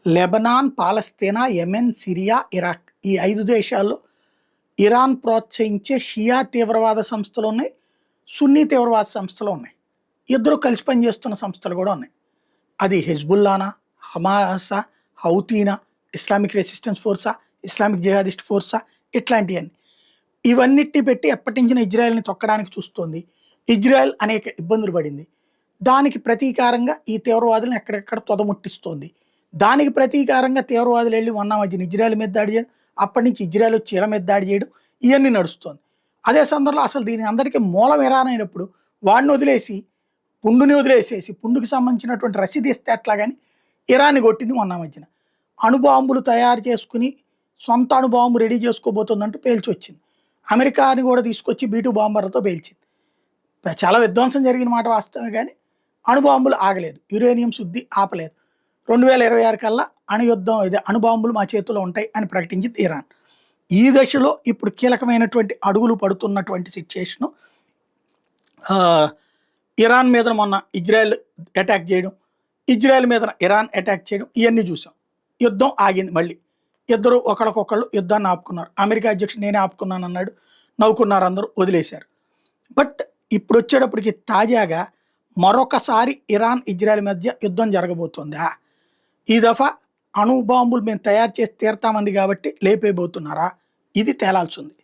Lebanon, పాలస్తీనా, Yemen, Syria, Iraq ఈ 5 దేశాల్లో Iran ప్రోత్సహించే షియా తీవ్రవాద సంస్థలు ఉన్నాయి, సున్నీ తీవ్రవాద సంస్థలు ఉన్నాయి. ఇద్దరు కలిసి పనిచేస్తున్న సంస్థలు కూడా ఉన్నాయి. అది హెజ్బుల్లానా, హమాసా, హౌతీనా, ఇస్లామిక్ రెసిస్టెన్స్ ఫోర్సా, ఇస్లామిక్ జిహాదిస్ట్ ఫోర్సా, ఇట్లాంటివన్నీ. ఇవన్నిటిని పెట్టి ఎప్పటి నుంచినో ఇజ్రాయెల్ని తొక్కడానికి చూస్తోంది. ఇజ్రాయెల్ అనేక ఇబ్బందులు పడింది. దానికి ప్రతీకారంగా ఈ తీవ్రవాదులను ఎక్కడెక్కడ తొదముట్టిస్తోంది. దానికి ప్రతీకారంగా తీవ్రవాదులు వెళ్ళి మొన్న మధ్యన ఇజ్రాయెల్ మీద దాడి చేయడం, అప్పటి నుంచి ఇజ్రాయెల్ వచ్చి ఇరాన్ మీద దాడి చేయడం, ఇవన్నీ నడుస్తోంది. అదే సందర్భంలో అసలు దీని అందరికీ మూలం ఇరాన్ అయినప్పుడు వాడిని వదిలేసి పుండుని వదిలేసేసి పుండుకి సంబంధించినటువంటి రసీదు ఇస్తే అట్లా కానీ ఇరాన్ని కొట్టింది మొన్న మధ్యన. అణుబాంబులు తయారు చేసుకుని సొంత అణుబాంబు రెడీ చేసుకోబోతుందంటూ పేల్చి వచ్చింది. అమెరికాని కూడా తీసుకొచ్చి B-2 బాంబర్లతో పేల్చింది. చాలా విధ్వంసం జరిగిన మాట వాస్తవమే, కానీ అణుబాంబులు ఆగలేదు, యురేనియం శుద్ధి ఆపలేదు. 2026 కల్లా అణుయుద్ధం ఇదే అణుబాంబులు మా చేతిలో ఉంటాయి అని ప్రకటించింది ఇరాన్. ఈ దశలో ఇప్పుడు కీలకమైనటువంటి అడుగులు పడుతున్నటువంటి సిచ్యుయేషను. ఇరాన్ మీద మొన్న ఇజ్రాయెల్ అటాక్ చేయడం, ఇజ్రాయెల్ మీద ఇరాన్ అటాక్ చేయడం, ఇవన్నీ చూసాం. యుద్ధం ఆగింది. మళ్ళీ ఇద్దరు ఒకరికొకళ్ళు యుద్ధాన్ని ఆపుకున్నారు. అమెరికా అధ్యక్షుడు నేనే ఆపుకున్నాను అన్నాడు, నవ్వుకున్నారు, అందరూ వదిలేశారు. బట్ ఇప్పుడు వచ్చేటప్పటికి తాజాగా మరొకసారి ఇరాన్ ఇజ్రాయెల్ మధ్య యుద్ధం జరగబోతుందా? ఈ దఫా అణుబాంబులు మేము తయారు చేసి తీరతామంది కాబట్టి లేపేయబోతున్నారా? ఇది తేలాల్సి ఉంది.